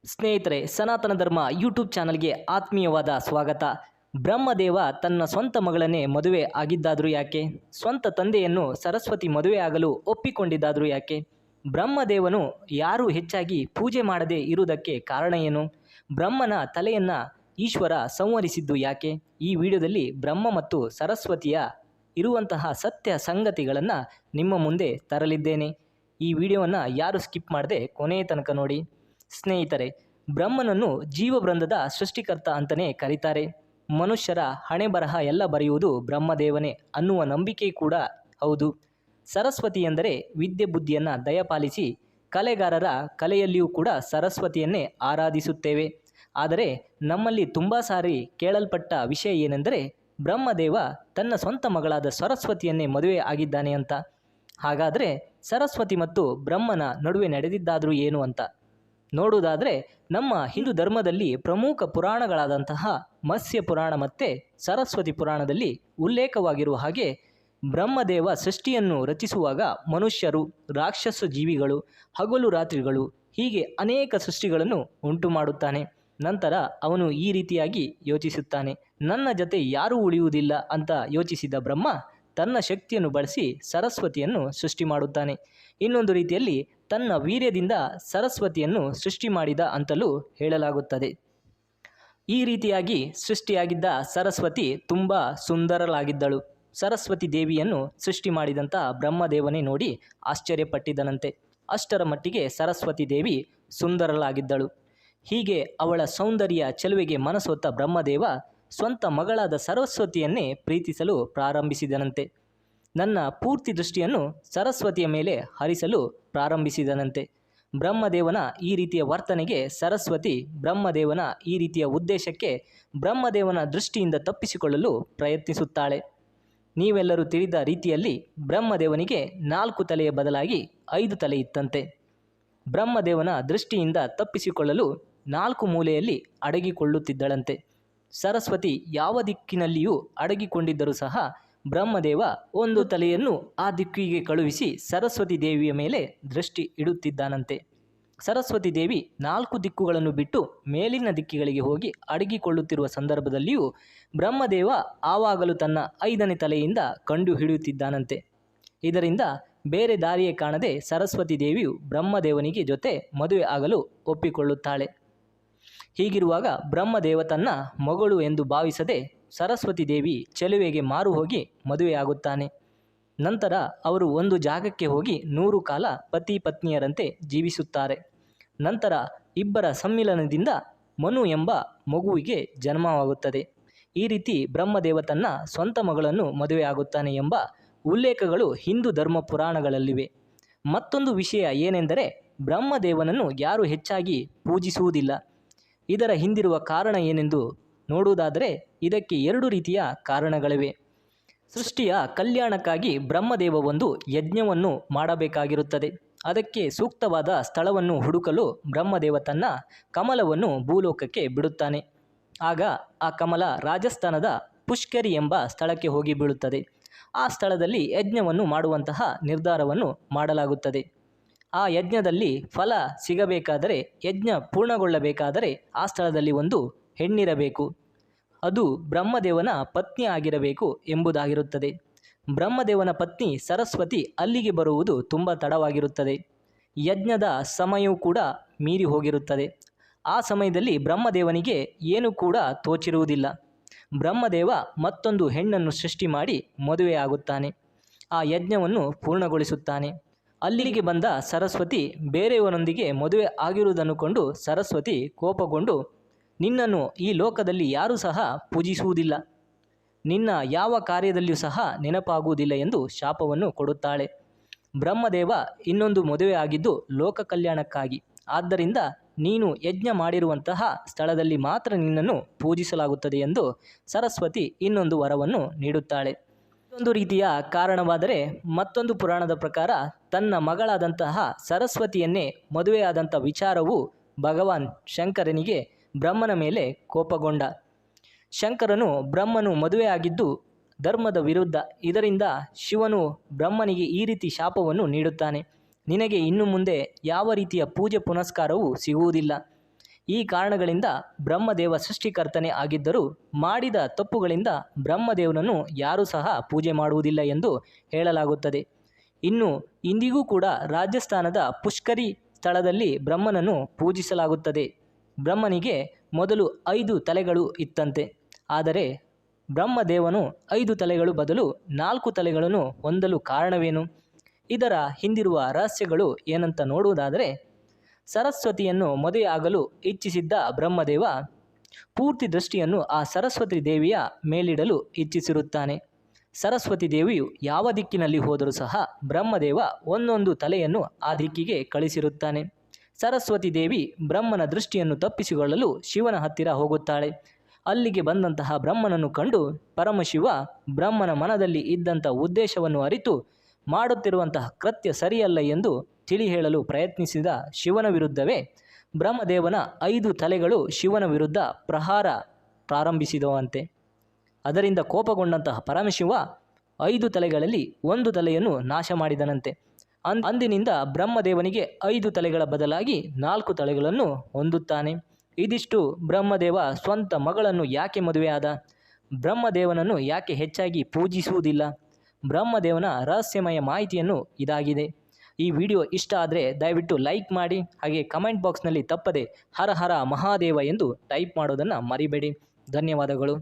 ಸ್ನೇಹಿತರೆ, ಸನಾತನ ಧರ್ಮ ಯೂಟ್ಯೂಬ್ ಚಾನಲ್ಗೆ ಆತ್ಮೀಯವಾದ ಸ್ವಾಗತ. ಬ್ರಹ್ಮದೇವ ತನ್ನ ಸ್ವಂತ ಮಗಳನ್ನೇ ಮದುವೆ ಆಗಿದ್ದಾದರೂ ಯಾಕೆ? ಸ್ವಂತ ತಂದೆಯನ್ನು ಸರಸ್ವತಿ ಮದುವೆ ಆಗಲು ಒಪ್ಪಿಕೊಂಡಿದ್ದಾದರೂ ಯಾಕೆ? ಬ್ರಹ್ಮದೇವನು ಯಾರೂ ಹೆಚ್ಚಾಗಿ ಪೂಜೆ ಮಾಡದೇ ಇರುವುದಕ್ಕೆ ಕಾರಣ ಏನು? ಬ್ರಹ್ಮನ ತಲೆಯನ್ನು ಈಶ್ವರ ಸಂಹರಿಸಿದ್ದು ಯಾಕೆ? ಈ ವಿಡಿಯೋದಲ್ಲಿ ಬ್ರಹ್ಮ ಮತ್ತು ಸರಸ್ವತಿಯ ಇರುವಂತಹ ಸತ್ಯ ಸಂಗತಿಗಳನ್ನು ನಿಮ್ಮ ಮುಂದೆ ತರಲಿದ್ದೇನೆ. ಈ ವಿಡಿಯೋವನ್ನು ಯಾರು ಸ್ಕಿಪ್ ಮಾಡದೆ ಕೊನೆಯ ತನಕ ನೋಡಿ. ಸ್ನೇಹಿತರೆ, ಬ್ರಹ್ಮನನ್ನು ಜೀವವೃಂದದ ಸೃಷ್ಟಿಕರ್ತ ಅಂತಲೇ ಕರೀತಾರೆ. ಮನುಷ್ಯರ ಹಣೆ ಬರಹ ಎಲ್ಲ ಬರೆಯುವುದು ಬ್ರಹ್ಮದೇವನೇ ಅನ್ನುವ ನಂಬಿಕೆ ಕೂಡ ಹೌದು. ಸರಸ್ವತಿ ಎಂದರೆ ವಿದ್ಯೆ ಬುದ್ಧಿಯನ್ನು ದಯಪಾಲಿಸಿ ಕಲೆಗಾರರ ಕಲೆಯಲ್ಲಿಯೂ ಕೂಡ ಸರಸ್ವತಿಯನ್ನೇ ಆರಾಧಿಸುತ್ತೇವೆ. ಆದರೆ ನಮ್ಮಲ್ಲಿ ತುಂಬ ಸಾರಿ ಕೇಳಲ್ಪಟ್ಟ ವಿಷಯ ಏನೆಂದರೆ ಬ್ರಹ್ಮದೇವ ತನ್ನ ಸ್ವಂತ ಮಗಳಾದ ಸರಸ್ವತಿಯನ್ನೇ ಮದುವೆ ಆಗಿದ್ದಾನೆ ಅಂತ. ಹಾಗಾದರೆ ಸರಸ್ವತಿ ಮತ್ತು ಬ್ರಹ್ಮನ ನಡುವೆ ನಡೆದಿದ್ದಾದರೂ ಏನು ಅಂತ ನೋಡುವುದಾದರೆ, ನಮ್ಮ ಹಿಂದೂ ಧರ್ಮದಲ್ಲಿ ಪ್ರಮುಖ ಪುರಾಣಗಳಾದಂತಹ ಮತ್ಸ್ಯ ಪುರಾಣ ಮತ್ತು ಸರಸ್ವತಿ ಪುರಾಣದಲ್ಲಿ ಉಲ್ಲೇಖವಾಗಿರುವ ಹಾಗೆ ಬ್ರಹ್ಮದೇವ ಸೃಷ್ಟಿಯನ್ನು ರಚಿಸುವಾಗ ಮನುಷ್ಯರು, ರಾಕ್ಷಸ ಜೀವಿಗಳು, ಹಗಲು ರಾತ್ರಿಗಳು ಹೀಗೆ ಅನೇಕ ಸೃಷ್ಟಿಗಳನ್ನು ಉಂಟು ಮಾಡುತ್ತಾನೆ. ನಂತರ ಅವನು ಈ ರೀತಿಯಾಗಿ ಯೋಚಿಸುತ್ತಾನೆ, ನನ್ನ ಜೊತೆ ಯಾರೂ ಉಳಿಯುವುದಿಲ್ಲ ಅಂತ ಯೋಚಿಸಿದ ಬ್ರಹ್ಮ ತನ್ನ ಶಕ್ತಿಯನ್ನು ಬಳಸಿ ಸರಸ್ವತಿಯನ್ನು ಸೃಷ್ಟಿ ಮಾಡುತ್ತಾನೆ. ಇನ್ನೊಂದು ರೀತಿಯಲ್ಲಿ ತನ್ನ ವೀರ್ಯದಿಂದ ಸರಸ್ವತಿಯನ್ನು ಸೃಷ್ಟಿ ಮಾಡಿದ ಅಂತಲೂ ಹೇಳಲಾಗುತ್ತದೆ. ಈ ರೀತಿಯಾಗಿ ಸೃಷ್ಟಿಯಾಗಿದ್ದ ಸರಸ್ವತಿ ತುಂಬ ಸುಂದರಳಾಗಿದ್ದಳು. ಸರಸ್ವತಿ ದೇವಿಯನ್ನು ಸೃಷ್ಟಿ ಮಾಡಿದಂಥ ಬ್ರಹ್ಮದೇವನೇ ನೋಡಿ ಆಶ್ಚರ್ಯಪಟ್ಟಿದ್ದನಂತೆ. ಅಷ್ಟರ ಮಟ್ಟಿಗೆ ಸರಸ್ವತಿ ದೇವಿ ಸುಂದರಳಾಗಿದ್ದಳು. ಹೀಗೆ ಅವಳ ಸೌಂದರ್ಯ ಚೆಲುವೆಗೆ ಮನಸೋತ ಬ್ರಹ್ಮದೇವ ಸ್ವಂತ ಮಗಳಾದ ಸರಸ್ವತಿಯನ್ನೇ ಪ್ರೀತಿಸಲು ಪ್ರಾರಂಭಿಸಿದನಂತೆ. ನನ್ನ ಪೂರ್ತಿ ದೃಷ್ಟಿಯನ್ನು ಸರಸ್ವತಿಯ ಮೇಲೆ ಹರಿಸಲು ಪ್ರಾರಂಭಿಸಿದನಂತೆ. ಬ್ರಹ್ಮದೇವನ ಈ ರೀತಿಯ ವರ್ತನೆಗೆ ಸರಸ್ವತಿ ಬ್ರಹ್ಮದೇವನ ಈ ರೀತಿಯ ಉದ್ದೇಶಕ್ಕೆ ಬ್ರಹ್ಮದೇವನ ದೃಷ್ಟಿಯಿಂದ ತಪ್ಪಿಸಿಕೊಳ್ಳಲು ಪ್ರಯತ್ನಿಸುತ್ತಾಳೆ. ನೀವೆಲ್ಲರೂ ತಿಳಿದ ರೀತಿಯಲ್ಲಿ ಬ್ರಹ್ಮದೇವನಿಗೆ 4 ತಲೆಯ ಬದಲಾಗಿ 5 ತಲೆ ಇತ್ತಂತೆ. ಬ್ರಹ್ಮದೇವನ ದೃಷ್ಟಿಯಿಂದ ತಪ್ಪಿಸಿಕೊಳ್ಳಲು 4 ಮೂಲೆಯಲ್ಲಿ ಅಡಗಿಕೊಳ್ಳುತ್ತಿದ್ದಳಂತೆ. ಸರಸ್ವತಿ ಯಾವ ದಿಕ್ಕಿನಲ್ಲಿಯೂ ಅಡಗಿಕೊಂಡಿದ್ದರೂ ಸಹ ಬ್ರಹ್ಮದೇವ ಒಂದು ತಲೆಯನ್ನು ಆ ದಿಕ್ಕಿಗೆ ಕಳುಹಿಸಿ ಸರಸ್ವತಿ ದೇವಿಯ ಮೇಲೆ ದೃಷ್ಟಿ ಇಡುತ್ತಿದ್ದಾನಂತೆ. ಸರಸ್ವತಿ ದೇವಿ 4 ದಿಕ್ಕುಗಳನ್ನು ಬಿಟ್ಟು ಮೇಲಿನ ದಿಕ್ಕಿಗಳಿಗೆ ಹೋಗಿ ಅಡಗಿಕೊಳ್ಳುತ್ತಿರುವ ಸಂದರ್ಭದಲ್ಲಿಯೂ ಬ್ರಹ್ಮದೇವ ಆವಾಗಲೂ ತನ್ನ 5ನೇ ತಲೆಯಿಂದ ಕಂಡು ಹಿಡಿಯುತ್ತಿದ್ದಾನಂತೆ. ಇದರಿಂದ ಬೇರೆ ದಾರಿಯೇ ಕಾಣದೆ ಸರಸ್ವತಿ ದೇವಿಯು ಬ್ರಹ್ಮದೇವನಿಗೆ ಜೊತೆ ಮದುವೆ ಆಗಲು ಒಪ್ಪಿಕೊಳ್ಳುತ್ತಾಳೆ. ಹೀಗಿರುವಾಗ ಬ್ರಹ್ಮದೇವ ತನ್ನ ಮಗಳು ಎಂದು ಭಾವಿಸದೆ ಸರಸ್ವತಿ ದೇವಿ ಚೆಲುವೆಗೆ ಮಾರು ಹೋಗಿ ಮದುವೆಯಾಗುತ್ತಾನೆ. ನಂತರ ಅವರು ಒಂದು ಜಾಗಕ್ಕೆ ಹೋಗಿ 100 ಕಾಲ ಪತಿ ಪತ್ನಿಯರಂತೆ ಜೀವಿಸುತ್ತಾರೆ. ನಂತರ ಇಬ್ಬರ ಸಮ್ಮಿಲನದಿಂದ ಮನು ಎಂಬ ಮಗುವಿಗೆ ಜನ್ಮವಾಗುತ್ತದೆ. ಈ ರೀತಿ ಬ್ರಹ್ಮದೇವ ತನ್ನ ಸ್ವಂತ ಮಗಳನ್ನು ಮದುವೆಯಾಗುತ್ತಾನೆ ಎಂಬ ಉಲ್ಲೇಖಗಳು ಹಿಂದೂ ಧರ್ಮ ಪುರಾಣಗಳಲ್ಲಿವೆ. ಮತ್ತೊಂದು ವಿಷಯ ಏನೆಂದರೆ ಬ್ರಹ್ಮದೇವನನ್ನು ಯಾರೂ ಹೆಚ್ಚಾಗಿ ಪೂಜಿಸುವುದಿಲ್ಲ. ಇದರ ಹಿಂದಿರುವ ಕಾರಣ ಏನೆಂದು ನೋಡುವುದಾದರೆ ಇದಕ್ಕೆ 2 ರೀತಿಯ ಕಾರಣಗಳಿವೆ. ಸೃಷ್ಟಿಯ ಕಲ್ಯಾಣಕ್ಕಾಗಿ ಬ್ರಹ್ಮದೇವ ಒಂದು ಯಜ್ಞವನ್ನು ಮಾಡಬೇಕಾಗಿರುತ್ತದೆ. ಅದಕ್ಕೆ ಸೂಕ್ತವಾದ ಸ್ಥಳವನ್ನು ಹುಡುಕಲು ಬ್ರಹ್ಮದೇವ ತನ್ನ ಕಮಲವನ್ನು ಭೂಲೋಕಕ್ಕೆ ಬಿಡುತ್ತಾನೆ. ಆಗ ಆ ಕಮಲ ರಾಜಸ್ಥಾನದ ಪುಷ್ಕರಿ ಎಂಬ ಸ್ಥಳಕ್ಕೆ ಹೋಗಿ ಬೀಳುತ್ತದೆ. ಆ ಸ್ಥಳದಲ್ಲಿ ಯಜ್ಞವನ್ನು ಮಾಡುವಂತಹ ನಿರ್ಧಾರವನ್ನು ಮಾಡಲಾಗುತ್ತದೆ. ಆ ಯಜ್ಞದಲ್ಲಿ ಫಲ ಸಿಗಬೇಕಾದರೆ, ಯಜ್ಞ ಪೂರ್ಣಗೊಳ್ಳಬೇಕಾದರೆ ಆ ಸ್ಥಳದಲ್ಲಿ ಒಂದು ಹೆಣ್ಣಿರಬೇಕು. ಅದು ಬ್ರಹ್ಮದೇವನ ಪತ್ನಿ ಆಗಿರಬೇಕು ಎಂಬುದಾಗಿರುತ್ತದೆ. ಬ್ರಹ್ಮದೇವನ ಪತ್ನಿ ಸರಸ್ವತಿ ಅಲ್ಲಿಗೆ ಬರುವುದು ತುಂಬ ತಡವಾಗಿರುತ್ತದೆ. ಯಜ್ಞದ ಸಮಯವೂ ಕೂಡ ಮೀರಿ ಹೋಗಿರುತ್ತದೆ. ಆ ಸಮಯದಲ್ಲಿ ಬ್ರಹ್ಮದೇವನಿಗೆ ಏನೂ ಕೂಡ ತೋಚಿರುವುದಿಲ್ಲ. ಬ್ರಹ್ಮದೇವ ಮತ್ತೊಂದು ಹೆಣ್ಣನ್ನು ಸೃಷ್ಟಿ ಮಾಡಿ ಮದುವೆಯಾಗುತ್ತಾನೆ. ಆ ಯಜ್ಞವನ್ನು ಪೂರ್ಣಗೊಳಿಸುತ್ತಾನೆ. ಅಲ್ಲಿಗೆ ಬಂದ ಸರಸ್ವತಿ ಬೇರೆಯವರೊಂದಿಗೆ ಮದುವೆ ಆಗಿರುವುದನ್ನು ಕೊಂಡು ಸರಸ್ವತಿ ಕೋಪಗೊಂಡು, ನಿನ್ನನ್ನು ಈ ಲೋಕದಲ್ಲಿ ಯಾರೂ ಸಹ ಪೂಜಿಸುವುದಿಲ್ಲ, ನಿನ್ನ ಯಾವ ಕಾರ್ಯದಲ್ಲಿಯೂ ಸಹ ನೆನಪಾಗುವುದಿಲ್ಲ ಎಂದು ಶಾಪವನ್ನು ಕೊಡುತ್ತಾಳೆ. ಬ್ರಹ್ಮದೇವ ಇನ್ನೊಂದು ಮದುವೆ ಆಗಿದ್ದು ಲೋಕ ಕಲ್ಯಾಣಕ್ಕಾಗಿ. ಆದ್ದರಿಂದ ನೀನು ಯಜ್ಞ ಮಾಡಿರುವಂತಹ ಸ್ಥಳದಲ್ಲಿ ಮಾತ್ರ ನಿನ್ನನ್ನು ಪೂಜಿಸಲಾಗುತ್ತದೆ ಎಂದು ಸರಸ್ವತಿ ಇನ್ನೊಂದು ವರವನ್ನು ನೀಡುತ್ತಾಳೆ. ಒಂದು ರೀತಿಯ ಕಾರಣವಾದರೆ ಮತ್ತೊಂದು ಪುರಾಣದ ಪ್ರಕಾರ ತನ್ನ ಮಗಳಾದಂತಹ ಸರಸ್ವತಿಯನ್ನೇ ಮದುವೆಯಾದಂಥ ವಿಚಾರವು ಭಗವಾನ್ ಶಂಕರನಿಗೆ ಬ್ರಹ್ಮನ ಮೇಲೆ ಕೋಪಗೊಂಡ. ಶಂಕರನು ಬ್ರಹ್ಮನು ಮದುವೆಯಾಗಿದ್ದು ಧರ್ಮದ ವಿರುದ್ಧ. ಇದರಿಂದ ಶಿವನು ಬ್ರಹ್ಮನಿಗೆ ಈ ರೀತಿ ಶಾಪವನ್ನು ನೀಡುತ್ತಾನೆ, ನಿನಗೆ ಇನ್ನು ಮುಂದೆ ಯಾವ ರೀತಿಯ ಪೂಜೆ ಪುನಸ್ಕಾರವೂ ಸಿಗುವುದಿಲ್ಲ. ಈ ಕಾರಣಗಳಿಂದ ಬ್ರಹ್ಮದೇವ ಸೃಷ್ಟಿಕರ್ತನೇ ಆಗಿದ್ದರೂ ಮಾಡಿದ ತಪ್ಪುಗಳಿಂದ ಬ್ರಹ್ಮದೇವನನ್ನು ಯಾರೂ ಸಹ ಪೂಜೆ ಮಾಡುವುದಿಲ್ಲ ಎಂದು ಹೇಳಲಾಗುತ್ತದೆ. ಇನ್ನು ಇಂದಿಗೂ ಕೂಡ ರಾಜಸ್ಥಾನದ ಪುಷ್ಕರಿ ಸ್ಥಳದಲ್ಲಿ ಬ್ರಹ್ಮನನ್ನು ಪೂಜಿಸಲಾಗುತ್ತದೆ. ಬ್ರಹ್ಮನಿಗೆ ಮೊದಲು 5 ತಲೆಗಳು ಇತ್ತಂತೆ. ಆದರೆ ಬ್ರಹ್ಮದೇವನು 5 ತಲೆಗಳು ಬದಲು 4 ತಲೆಗಳನ್ನು ಹೊಂದಲು ಕಾರಣವೇನು? ಇದರ ಹಿಂದಿರುವ ರಹಸ್ಯಗಳು ಏನಂತ ನೋಡುವುದಾದರೆ, ಸರಸ್ವತಿಯನ್ನು ಮದುವೆಯಾಗಲು ಇಚ್ಛಿಸಿದ್ದ ಬ್ರಹ್ಮದೇವ ಪೂರ್ತಿ ದೃಷ್ಟಿಯನ್ನು ಆ ಸರಸ್ವತಿ ದೇವಿಯ ಮೇಲಿಡಲು ಇಚ್ಛಿಸಿರುತ್ತಾನೆ. ಸರಸ್ವತಿ ದೇವಿಯು ಯಾವ ದಿಕ್ಕಿನಲ್ಲಿ ಹೋದರೂ ಸಹ ಬ್ರಹ್ಮದೇವ ಒಂದೊಂದು ತಲೆಯನ್ನು ಆ ದಿಕ್ಕಿಗೆ ಕಳಿಸಿರುತ್ತಾನೆ. ಸರಸ್ವತಿ ದೇವಿ ಬ್ರಹ್ಮನ ದೃಷ್ಟಿಯನ್ನು ತಪ್ಪಿಸಿಕೊಳ್ಳಲು ಶಿವನ ಹತ್ತಿರ ಹೋಗುತ್ತಾಳೆ. ಅಲ್ಲಿಗೆ ಬಂದಂತಹ ಬ್ರಹ್ಮನನ್ನು ಕಂಡು ಪರಮಶಿವ ಬ್ರಹ್ಮನ ಮನದಲ್ಲಿ ಇದ್ದಂಥ ಉದ್ದೇಶವನ್ನು ಅರಿತು ಮಾಡುತ್ತಿರುವಂತಹ ಕೃತ್ಯ ಸರಿಯಲ್ಲ ಎಂದು ತಿಳಿ ಹೇಳಲು ಪ್ರಯತ್ನಿಸಿದ ಶಿವನ ವಿರುದ್ಧವೇ ಬ್ರಹ್ಮದೇವನ 5 ತಲೆಗಳು ಶಿವನ ವಿರುದ್ಧ ಪ್ರಹಾರ ಪ್ರಾರಂಭಿಸಿದವಂತೆ. ಅದರಿಂದ ಕೋಪಗೊಂಡಂತಹ ಪರಮಶಿವ 5 ತಲೆಗಳಲ್ಲಿ 1 ತಲೆಯನ್ನು ನಾಶ ಮಾಡಿದನಂತೆ. ಅಂದಿನಿಂದ ಬ್ರಹ್ಮದೇವನಿಗೆ 5 ತಲೆಗಳ ಬದಲಾಗಿ 4 ತಲೆಗಳನ್ನು ಹೊಂದುತ್ತಾನೆ. ಇದಿಷ್ಟು ಬ್ರಹ್ಮದೇವ ಸ್ವಂತ ಮಗಳನ್ನು ಯಾಕೆ ಮದುವೆಯಾದ? ಬ್ರಹ್ಮದೇವನನ್ನು ಯಾಕೆ ಹೆಚ್ಚಾಗಿ ಪೂಜಿಸುವುದಿಲ್ಲ? ಬ್ರಹ್ಮದೇವನ ರಹಸ್ಯಮಯ ಮಾಹಿತಿಯನ್ನು ಇದಾಗಿದೆ. ಈ ವಿಡಿಯೋ ಇಷ್ಟ ಆದರೆ ದಯವಿಟ್ಟು ಲೈಕ್ ಮಾಡಿ, ಹಾಗೆ ಕಮೆಂಟ್ ಬಾಕ್ಸ್ನಲ್ಲಿ ತಪ್ಪದೆ ಹರ ಹರ ಮಹಾದೇವ ಎಂದು ಟೈಪ್ ಮಾಡೋದನ್ನು ಮರಿಬೇಡಿ. ಧನ್ಯವಾದಗಳು.